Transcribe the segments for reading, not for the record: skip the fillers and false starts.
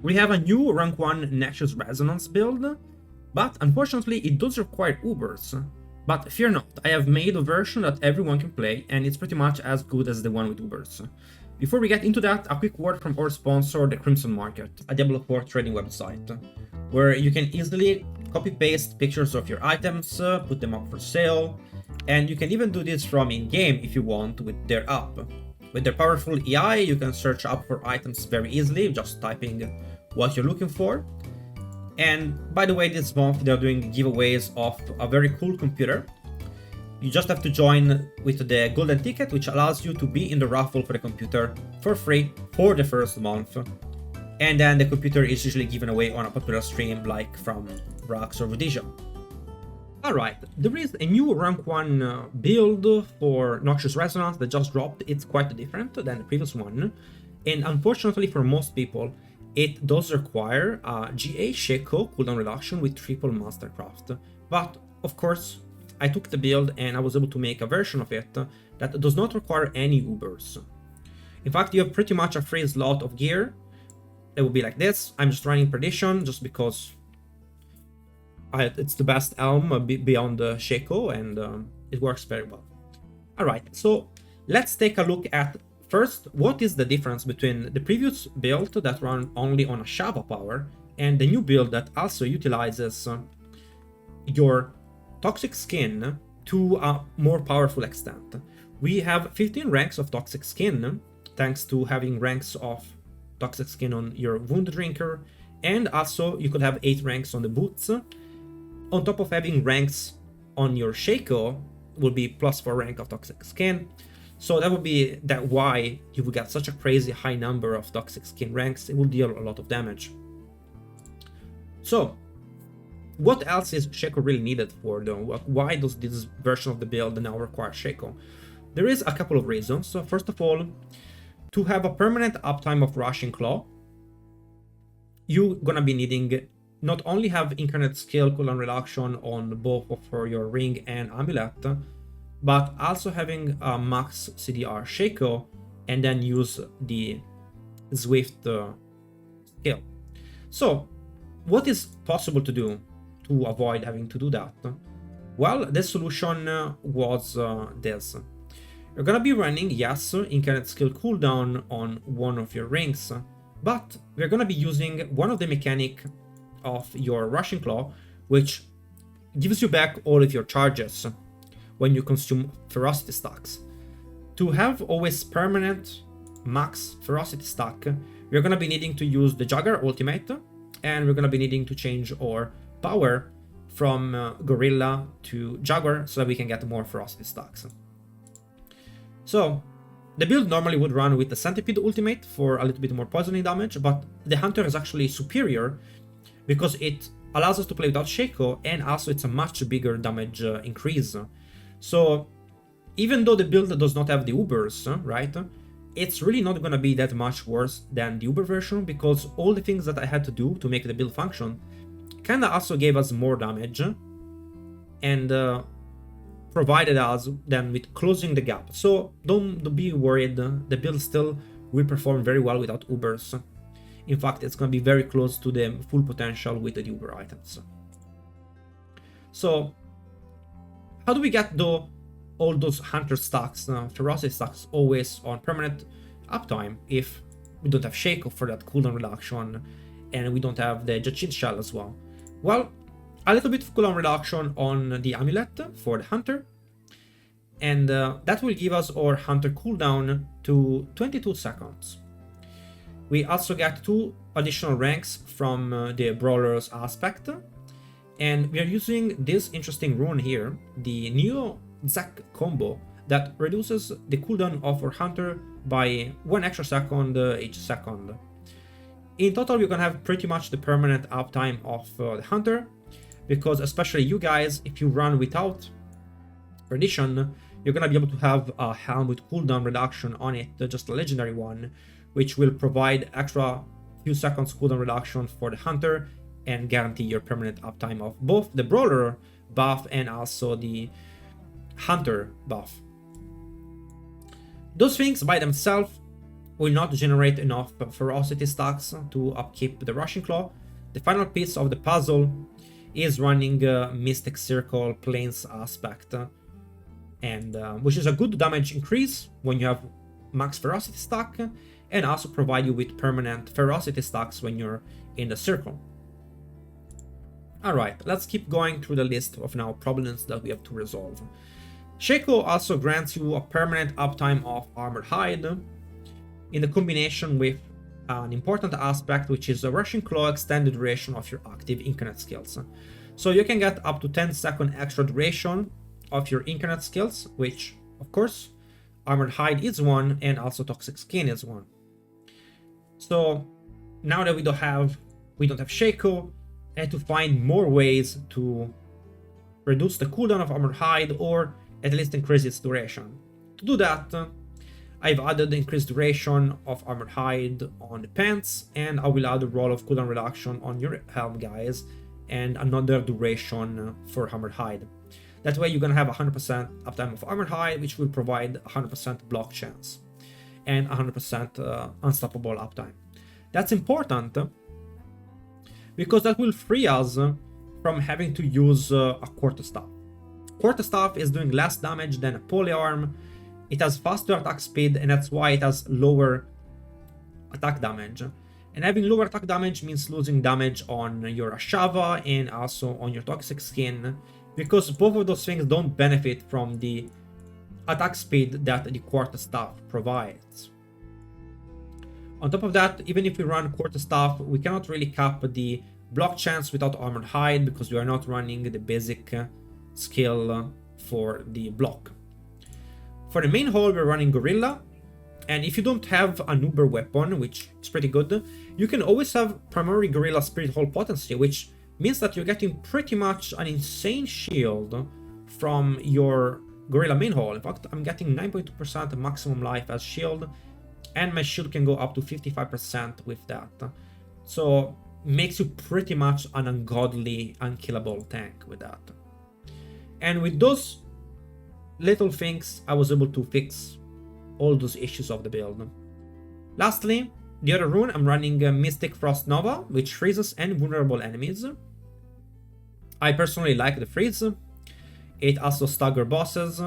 We have a new rank 1 Noxious Resonance build, but unfortunately it does require Ubers. But fear not, I have made a version that everyone can play, and it's pretty much as good as the one with Ubers. Before we get into that, a quick word from our sponsor, the Crimson Market, a Diablo 4 trading website, where you can easily copy-paste pictures of your items, put them up for sale, and you can even do this from in-game if you want with their app. With their powerful AI, you can search up for items very easily, just typing what you're looking for. And by the way, this month they're doing giveaways of a very cool computer. You just have to join with the golden ticket, which allows you to be in the raffle for the computer for free for the first month. And then the computer is usually given away on a popular stream like from Brax or Rhodesia. Alright, there is a new rank 1 build for Noxious Resonance that just dropped. It's quite different than the previous one. And unfortunately for most people, it does require a GA Shaco cooldown reduction with triple Mastercraft. But of course, I took the build and I was able to make a version of it that does not require any Ubers. In fact, you have pretty much a free slot of gear. It will be like this. I'm just running Perdition just because it's the best elm beyond the Shaco, and it works very well. Alright, so let's take a look at first what is the difference between the previous build that ran only on Ashava power and the new build that also utilizes your Toxic Skin to a more powerful extent. We have 15 ranks of Toxic Skin, thanks to having ranks of Toxic Skin on your Wound Drinker, and also you could have 8 ranks on the Boots. On top of having ranks on your Shaco, will be +4 rank of Toxic Skin. So that would be why you would get such a crazy high number of Toxic Skin ranks. It will deal a lot of damage. So what else is Shaco really needed for though? Why does this version of the build now require Shaco? There is a couple of reasons. So first of all, to have a permanent uptime of Rushing Claw, you're gonna be needing not only have Incarnate Skill cooldown reduction on both of your Ring and Amulet, but also having a max CDR Shaco and then use the Swift skill. So what is possible to do to avoid having to do that? Well, the solution was this. You're gonna be running, yes, Incarnate Skill cooldown on one of your rings, but we're gonna be using one of the mechanic of your Rushing Claw, which gives you back all of your charges when you consume ferocity stacks. To have always permanent max ferocity stack, we're gonna be needing to use the Jugger ultimate, and we're gonna be needing to change our power from Gorilla to Jaguar so that we can get more ferocity stacks. So the build normally would run with the Centipede ultimate for a little bit more poisoning damage, but the Hunter is actually superior because it allows us to play without Shaco, and also it's a much bigger damage increase. So even though the build does not have the Ubers, right, it's really not gonna be that much worse than the Uber version, because all the things that I had to do to make the build function kinda also gave us more damage and provided us then with closing the gap. So don't be worried, the build still will perform very well without Ubers. In fact, it's going to be very close to the full potential with the Uber items. So how do we get all those Hunter stacks, Ferocity stacks, always on permanent uptime if we don't have Shaco for that cooldown reduction and we don't have the Jachin Shell as well? Well, a little bit of cooldown reduction on the Amulet for the Hunter, and that will give us our Hunter cooldown to 22 seconds. We also get 2 additional ranks from the Brawler's aspect, and we are using this interesting rune here, the Neo Zac combo, that reduces the cooldown of our Hunter by 1 extra second each second. In total, we're gonna have pretty much the permanent uptime of the Hunter, because especially you guys, if you run without Perdition, you're gonna be able to have a helm with cooldown reduction on it, just a legendary one, which will provide extra few seconds cooldown reduction for the Hunter and guarantee your permanent uptime of both the Brawler buff and also the Hunter buff. Those things by themselves will not generate enough ferocity stacks to upkeep the Rushing Claw. The final piece of the puzzle is running Mystic Circle Plains aspect, and which is a good damage increase when you have max ferocity stack, and also provide you with permanent ferocity stacks when you're in the circle. Alright, let's keep going through the list of now problems that we have to resolve. Shaco also grants you a permanent uptime of Armored Hide in the combination with an important aspect, which is a Rushing Claw extended duration of your active Incarnate skills. So you can get up to 10-second extra duration of your Incarnate skills, which, of course, Armored Hide is one, and also Toxic Skin is one. So now that we don't have Shaco, I had to find more ways to reduce the cooldown of Armored Hide, or at least increase its duration. To do that, I've added the increased duration of Armored Hide on the pants, and I will add a roll of cooldown reduction on your helm, guys, and another duration for Armored Hide. That way you're gonna have 100% uptime of Armored Hide, which will provide 100% block chance and 100% unstoppable uptime. That's important because that will free us from having to use a Quarterstaff. Quarterstaff is doing less damage than a Polearm. It has faster attack speed, and that's why it has lower attack damage. And having lower attack damage means losing damage on your Ashava and also on your Toxic Skin, because both of those things don't benefit from the attack speed that the Quarterstaff provides. On top of that, even if we run Quarterstaff, we cannot really cap the block chance without Armored Hide, because we are not running the basic skill for the block. For the main hull, we're running Gorilla, and if you don't have an Uber weapon, which is pretty good, you can always have primary Gorilla Spirit Hull potency, which means that you're getting pretty much an insane shield from your Gorilla main hull. In fact, I'm getting 9.2% maximum life as shield, and my shield can go up to 55% with that. So makes you pretty much an ungodly, unkillable tank with that. And with those little things, I was able to fix all those issues of the build. Lastly, the other rune, I'm running Mystic Frost Nova, which freezes any vulnerable enemies. I personally like the freeze. It also stagger bosses,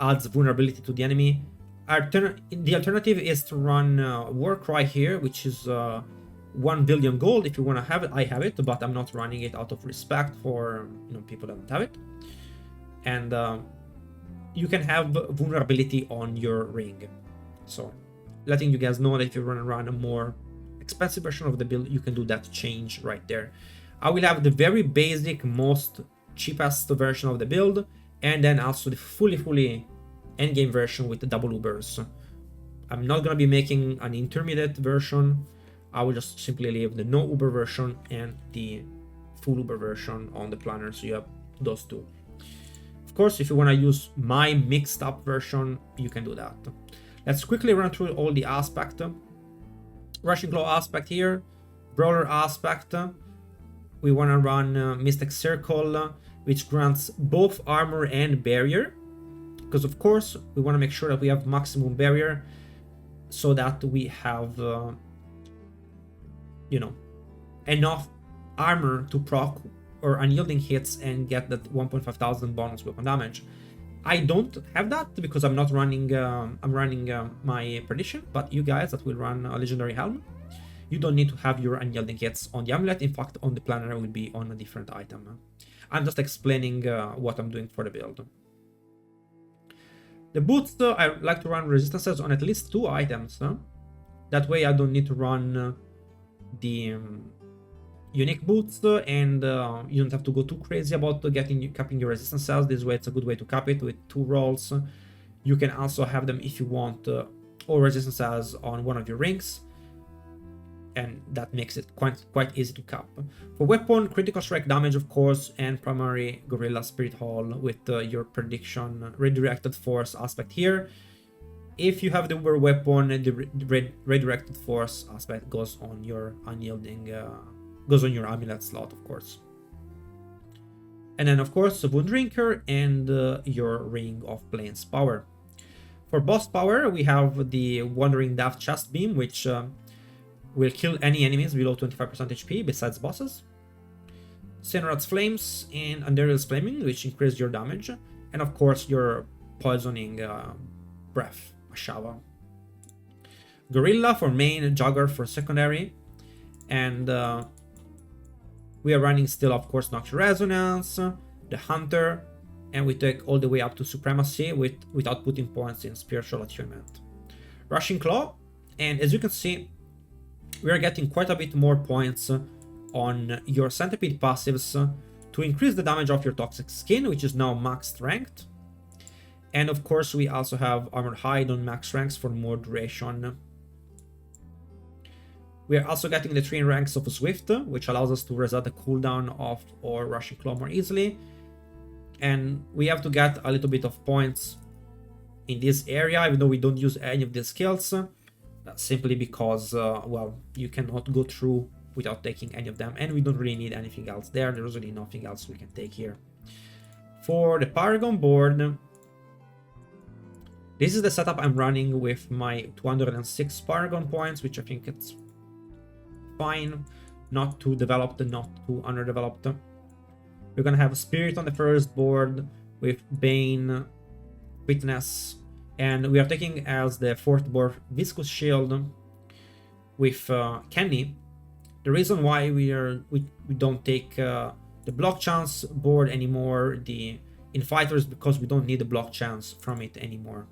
adds vulnerability to the enemy. The alternative is to run Warcry here, which is 1 billion gold. If you want to have it, I have it, but I'm not running it out of respect for people that don't have it. And you can have vulnerability on your ring. So letting you guys know that if you want to run a more expensive version of the build, you can do that change right there. I will have the very basic, most cheapest version of the build, and then also the fully endgame version with the double Ubers. I'm not going to be making an intermediate version. I will just simply leave the no Uber version and the full Uber version on the planner, so you have those two. Of course, if you want to use my mixed up version, you can do that. Let's quickly run through all the aspect. Rushing Claw aspect here, Brawler aspect. We want to run Mystic Circle, which grants both armor and barrier, because of course we want to make sure that we have maximum barrier, so that we have enough armor to proc or unyielding hits and get that 1,500 bonus weapon damage. I don't have that because I'm not running. I'm running my Perdition, but you guys that will run a Legendary Helm, you don't need to have your unyielding hits on the amulet. In fact, on the planner it will be on a different item. I'm just explaining what I'm doing for the build. The boots, I like to run resistances on at least 2 items. That way I don't need to run the unique boots, and you don't have to go too crazy about capping your resistance cells. This way it's a good way to cap it with 2 rolls. You can also have them if you want all resistance cells on one of your rings, and that makes it quite easy to cap. For weapon, critical strike damage of course, and primary Gorilla Spirit Hull with your prediction redirected force aspect here. If you have the Uber weapon, the redirected force aspect goes on your unyielding goes on your amulet slot, of course. And then of course Wound Drinker and your Ring of Plains Power. For boss power, we have the Wandering Daft Chest Beam, which will kill any enemies below 25% HP besides bosses. Sinrad's Flames and Undercity Flaming, which increase your damage. And of course, your Poisoning Breath, Ashava. Gorilla for main, Jugger for secondary. And we are running still, of course, Noxious Resonance, the Hunter, and we take all the way up to Supremacy without putting points in Spiritual Attunement. Rushing Claw, and as you can see, we are getting quite a bit more points on your Centipede passives to increase the damage of your Toxic Skin, which is now max ranked. And of course, we also have Armored Hide on max ranks for more duration. We are also getting the 3 ranks of Swift, which allows us to reset the cooldown of our Rushing Claw more easily. And we have to get a little bit of points in this area, even though we don't use any of these skills, simply because, well, you cannot go through without taking any of them, and we don't really need anything else there. There's really nothing else we can take here. For the Paragon board, this is the setup I'm running with my 206 Paragon points, which I think it's fine, not too developed and not too underdeveloped. We're gonna have Spirit on the first board with Bane, Witness, and we are taking as the 4th board Viscous Shield with Kenny. The reason why we don't take the block chance board anymore, in fighters, because we don't need the block chance from it anymore.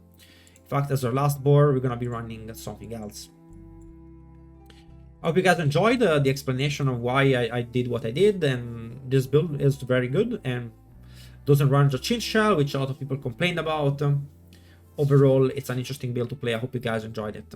In fact, as our last board, we're gonna be running something else. I hope you guys enjoyed the explanation of why I did what I did, and this build is very good and doesn't run the Chin Shell, which a lot of people complained about. Overall, it's an interesting build to play. I hope you guys enjoyed it.